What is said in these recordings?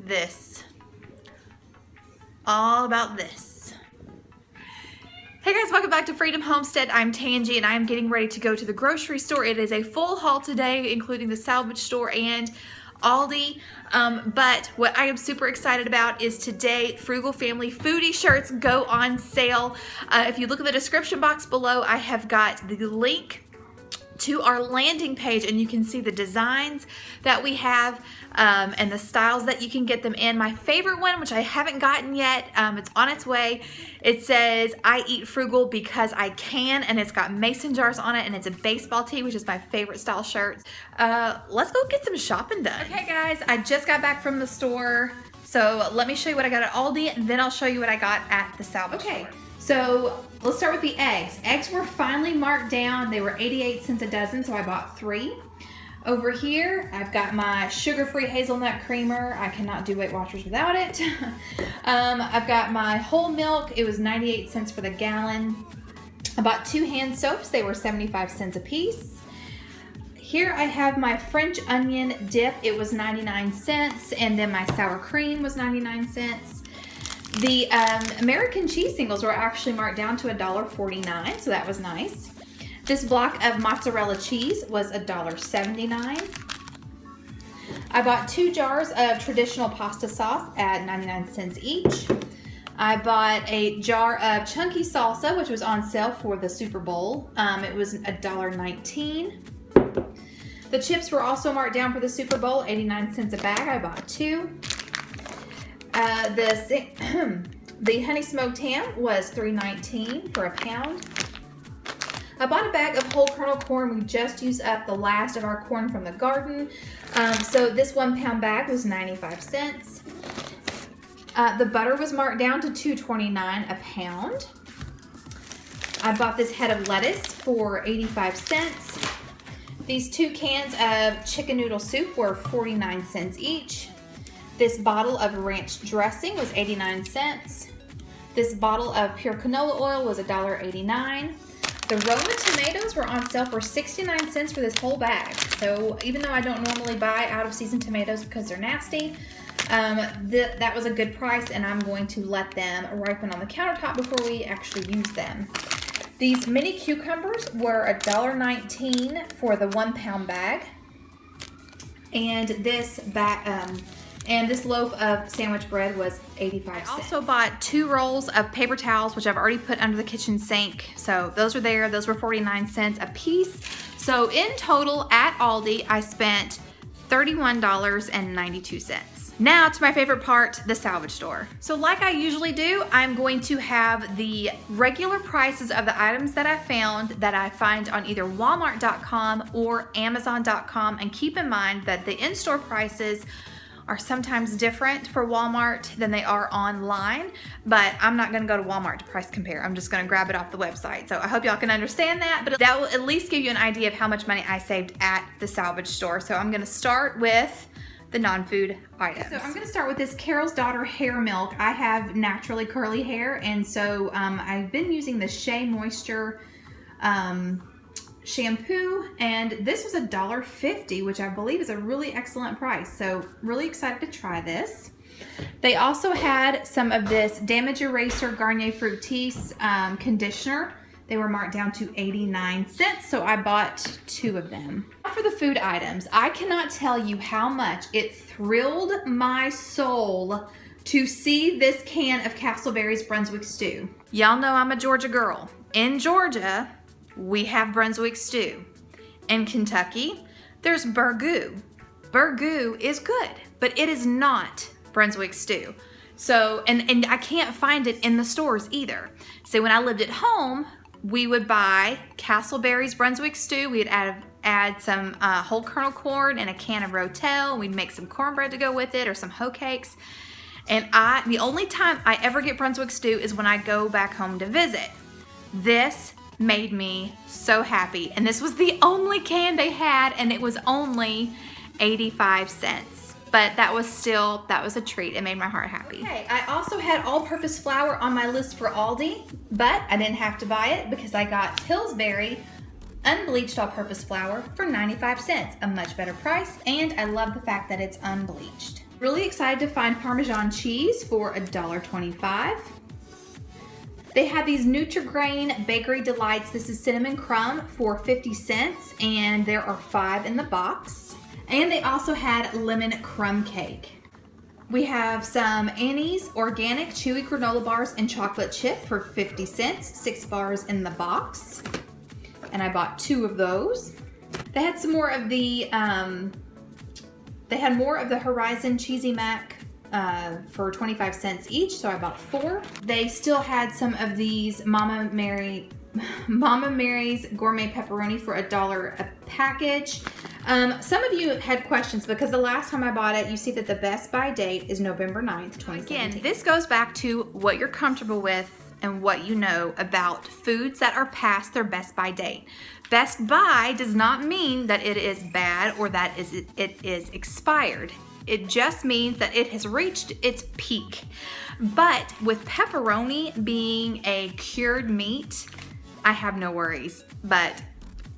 this. All about this. Hey guys, welcome back to Freedom Homestead. I'm Tangi and I'm getting ready to go to the grocery store. It is a full haul today, including the salvage store and Aldi. But what I am super excited about is today Frugal Family Foodie shirts go on sale. If you look at the description box below, I have got the link to our landing page and you can see the designs that we have and the styles that you can get them in. My favorite one, which I haven't gotten yet, it's on its way. It says, I eat frugal because I can, and it's got mason jars on it, and it's a baseball tee, which is my favorite style shirt. Let's go get some shopping done. Okay guys, I just got back from the store, so let me show you what I got at Aldi, and then I'll show you what I got at the salvage store. So let's start with the eggs. Eggs were finally marked down. They were 88 cents a dozen, so I bought 3. Over here, I've got my sugar-free hazelnut creamer. I cannot do Weight Watchers without it. I've got my whole milk. It was 98 cents for the gallon. I bought 2 hand soaps. They were 75 cents a piece. Here I have my French onion dip. It was 99 cents, and then my sour cream was 99 cents. The American cheese singles were actually marked down to $1.49, so that was nice. This block of mozzarella cheese was $1.79. I bought 2 jars of traditional pasta sauce at 99 cents each. I bought a jar of chunky salsa, which was on sale for the Super Bowl. It was $1.19. The chips were also marked down for the Super Bowl, 89 cents a bag. I bought 2. The honey smoked ham was $3.19 for a pound. I bought a bag of whole kernel corn. We just used up the last of our corn from the garden. So this 1 pound bag was 95 cents. The butter was marked down to $2.29 a pound. I bought this head of lettuce for 85 cents. These 2 cans of chicken noodle soup were 49 cents each. This bottle of ranch dressing was 89 cents. This bottle of pure canola oil was $1.89. The Roma tomatoes were on sale for 69 cents for this whole bag. So even though I don't normally buy out of season tomatoes because they're nasty, that was a good price, and I'm going to let them ripen on the countertop before we actually use them. These mini cucumbers were $1.19 for the 1 pound bag. And this this loaf of sandwich bread was 85 cents. I also bought 2 rolls of paper towels, which I've already put under the kitchen sink. So those are there. Those were 49 cents a piece. So in total at Aldi, I spent $31.92. Now to my favorite part, the salvage store. So like I usually do, I'm going to have the regular prices of the items that I found that I find on either Walmart.com or Amazon.com. And keep in mind that the in-store prices are sometimes different for Walmart than they are online, but I'm not gonna go to Walmart to price compare. I'm just gonna grab it off the website. So I hope y'all can understand that, but that will at least give you an idea of how much money I saved at the salvage store. So I'm gonna start with the non-food items. So I'm gonna start with this Carol's Daughter hair milk. I have naturally curly hair, and so I've been using the Shea Moisture shampoo, and this was $1.50, which I believe is a really excellent price. So really excited to try this. They also had some of this Damage Eraser Garnier Fructis conditioner. They were marked down to 89 cents, so I bought 2 of them. For the food items, I cannot tell you how much it thrilled my soul to see this can of Castleberry's Brunswick stew. Y'all know I'm a Georgia girl. In Georgia, we have Brunswick stew. In Kentucky, there's burgoo. Burgoo is good, but it is not Brunswick stew. So, and I can't find it in the stores either. So when I lived at home, we would buy Castleberry's Brunswick stew. We'd add some whole kernel corn and a can of Rotel. We'd make some cornbread to go with it or some hoe cakes. And the only time I ever get Brunswick stew is when I go back home to visit. This made me so happy. And this was the only can they had, and it was only 85 cents. But that was a treat. It made my heart happy. Okay, I also had all-purpose flour on my list for Aldi, but I didn't have to buy it because I got Pillsbury unbleached all-purpose flour for 95 cents, a much better price, and I love the fact that it's unbleached. Really excited to find Parmesan cheese for $1.25. They have these Nutri-Grain Bakery Delights. This is cinnamon crumb for 50 cents, and there are 5 in the box. And they also had lemon crumb cake. We have some Annie's Organic Chewy Granola Bars and Chocolate Chip for 50 cents, 6 bars in the box. And I bought 2 of those. They had some more of the, Horizon Cheesy Mac for 25 cents each, so I bought 4. They still had some of these Mama Mary's Gourmet Pepperoni for $1 a package. Some of you had questions because the last time I bought it, you see that the best by date is November 9th, 2017. Again, this goes back to what you're comfortable with and what you know about foods that are past their best by date. Best by does not mean that it is bad or that it is expired. It just means that it has reached its peak. But with pepperoni being a cured meat, I have no worries. But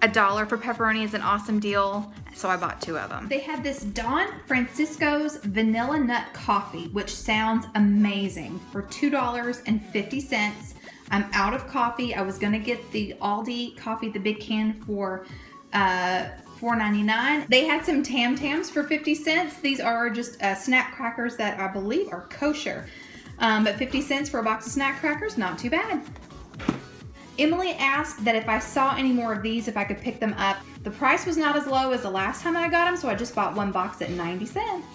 $1 for pepperoni is an awesome deal, so I bought 2 of them. They had this Don Francisco's Vanilla Nut Coffee, which sounds amazing, for $2.50. I'm out of coffee. I was gonna get the Aldi coffee, the big can, for $4.99. They had some Tam Tams for 50 cents. These are just snack crackers that I believe are kosher. But 50 cents for a box of snack crackers, not too bad. Emily asked that if I saw any more of these, if I could pick them up. The price was not as low as the last time I got them, so I just bought 1 box at 90 cents.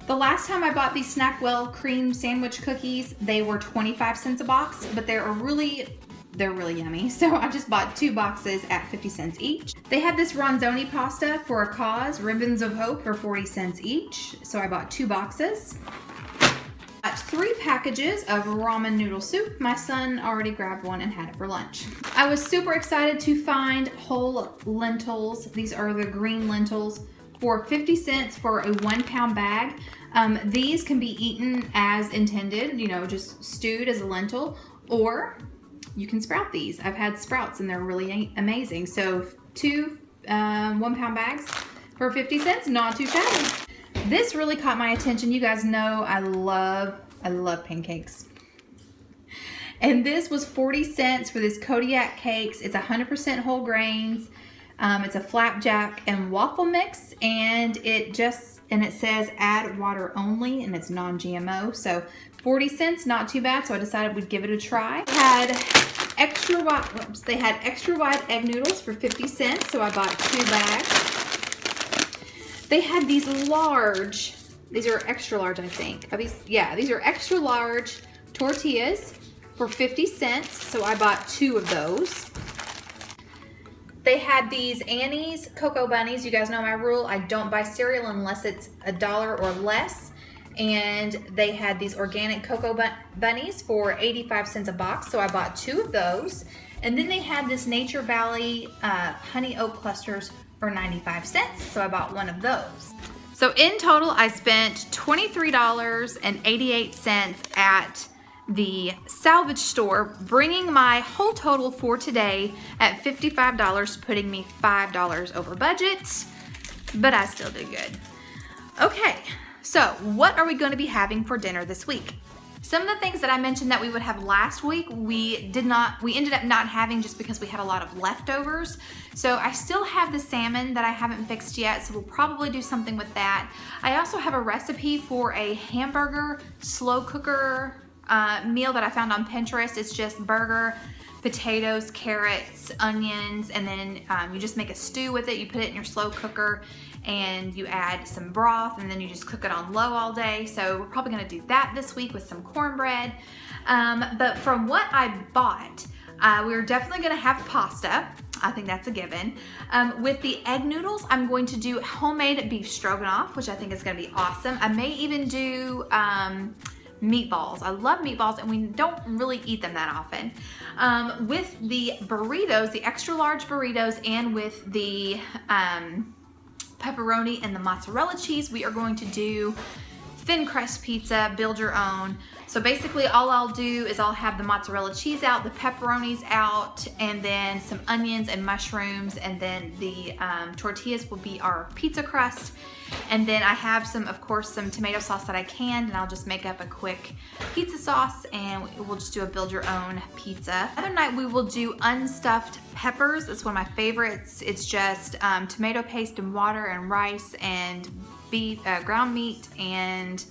The last time I bought these Snackwell cream sandwich cookies, they were 25 cents a box, but they're really yummy. So I just bought 2 boxes at 50 cents each. They had this Ronzoni pasta for a cause, Ribbons of Hope, for 40 cents each. So I bought 2 boxes. 3 packages of ramen noodle soup. My son already grabbed one and had it for lunch. I was super excited to find whole lentils. These are the green lentils for 50 cents for a 1-pound bag. These can be eaten as intended, you know, just stewed as a lentil, or you can sprout these. I've had sprouts and they're really amazing. So 2 1-pound bags for 50 cents, not too shabby. This really caught my attention. You guys know I love pancakes. And this was 40 cents for this Kodiak cakes. It's 100% whole grains. It's a flapjack and waffle mix, and it says add water only, and it's non-GMO. So 40 cents, not too bad. So I decided we'd give it a try. They had extra wide egg noodles for 50 cents. So I bought 2 bags. They had these large, these are extra large, I think. These are extra large tortillas for 50 cents. So I bought 2 of those. They had these Annie's Cocoa Bunnies. You guys know my rule. I don't buy cereal unless it's $1 or less. And they had these organic Cocoa Bunnies for 85 cents a box. So I bought 2 of those. And then they had this Nature Valley Honey Oat Clusters for 95 cents. So I bought 1 of those. So in total, I spent $23.88 at the salvage store, bringing my whole total for today at $55, putting me $5 over budget, but I still did good. Okay, so what are we going to be having for dinner this week? Some of the things that I mentioned that we would have last week, we ended up not having just because we had a lot of leftovers. So I still have the salmon that I haven't fixed yet, so we'll probably do something with that. I also have a recipe for a hamburger slow cooker meal that I found on Pinterest. It's just burger, potatoes, carrots, onions, and then you just make a stew with it. You put it in your slow cooker and you add some broth, and then you just cook it on low all day. So we're probably gonna do that this week with some cornbread. But from what I bought, we're definitely gonna have pasta. I think that's a given. With the egg noodles, I'm going to do homemade beef stroganoff, which I think is gonna be awesome. I may even do meatballs. I love meatballs, and we don't really eat them that often. With the burritos, the extra large burritos, and with the pepperoni and the mozzarella cheese, we are going to do thin crust pizza, build your own. So basically all I'll do is I'll have the mozzarella cheese out, the pepperonis out, and then some onions and mushrooms, and then the tortillas will be our pizza crust. And then I have some, of course, some tomato sauce that I canned, and I'll just make up a quick pizza sauce, and we'll just do a build your own pizza. Other night we will do unstuffed peppers. It's one of my favorites. It's just tomato paste and water and rice and beef, ground meat and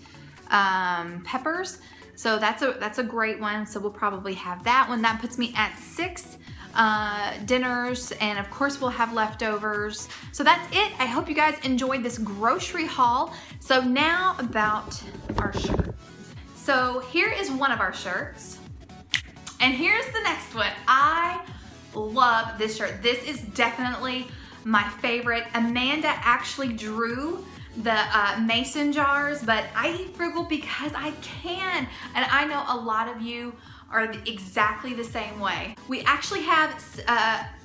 peppers. So that's a great one. So we'll probably have that one. That puts me at 6 dinners, and of course we'll have leftovers. So that's it. I hope you guys enjoyed this grocery haul. So now about our shirts. So here is one of our shirts, and here's the next one. I love this shirt. This is definitely my favorite. Amanda actually drew the mason jars, but I eat frugal because I can, and I know a lot of you are exactly the same way. We actually have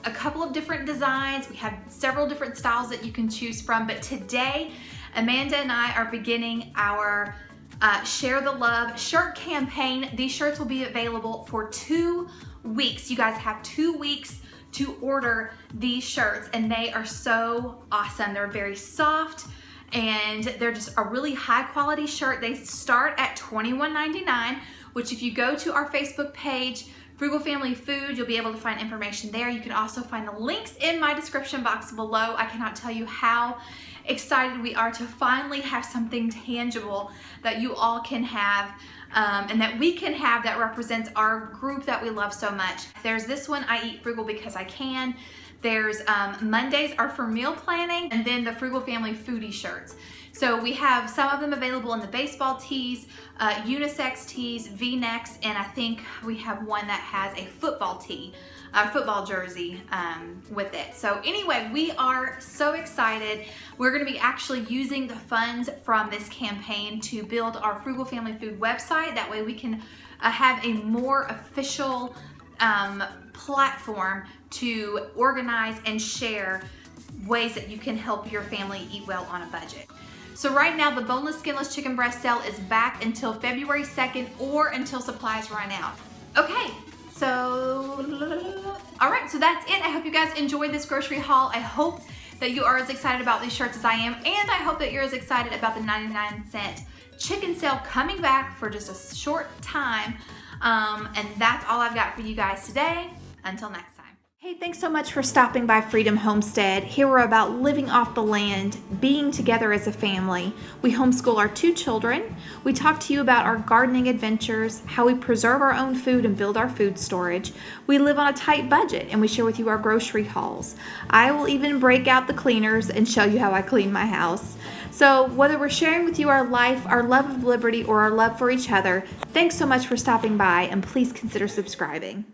a couple of different designs. We have several different styles that you can choose from, but today Amanda and I are beginning our Share the Love shirt campaign. These shirts will be available for 2 weeks. You guys have 2 weeks to order these shirts, and they are so awesome. They're very soft, and they're just a really high quality shirt. They start at $21.99, which if you go to our Facebook page, Frugal Family Food, you'll be able to find information there. You can also find the links in my description box below. I cannot tell you how excited we are to finally have something tangible that you all can have, and that we can have, that represents our group that we love so much. There's this one, I eat frugal because I can. There's Mondays are for meal planning, and then the Frugal Family Foodie shirts. So we have some of them available in the baseball tees, unisex tees, V-necks, and I think we have one that has a football tee, a football jersey with it. So anyway, we are so excited. We're gonna be actually using the funds from this campaign to build our Frugal Family Food website. That way we can have a more official platform to organize and share ways that you can help your family eat well on a budget. So right now the boneless skinless chicken breast sale is back until February 2nd or until supplies run out. Okay, so all right, so that's it. I hope you guys enjoyed this grocery haul. I hope that you are as excited about these shirts as I am, and I hope that you're as excited about the 99-cent chicken sale coming back for just a short time. And that's all I've got for you guys today. Until next time. Hey, thanks so much for stopping by Freedom Homestead. Here we're about living off the land, being together as a family. We homeschool our 2 children. We talk to you about our gardening adventures, how we preserve our own food and build our food storage. We live on a tight budget, and we share with you our grocery hauls. I will even break out the cleaners and show you how I clean my house. So whether we're sharing with you our life, our love of liberty, or our love for each other, thanks so much for stopping by, and please consider subscribing.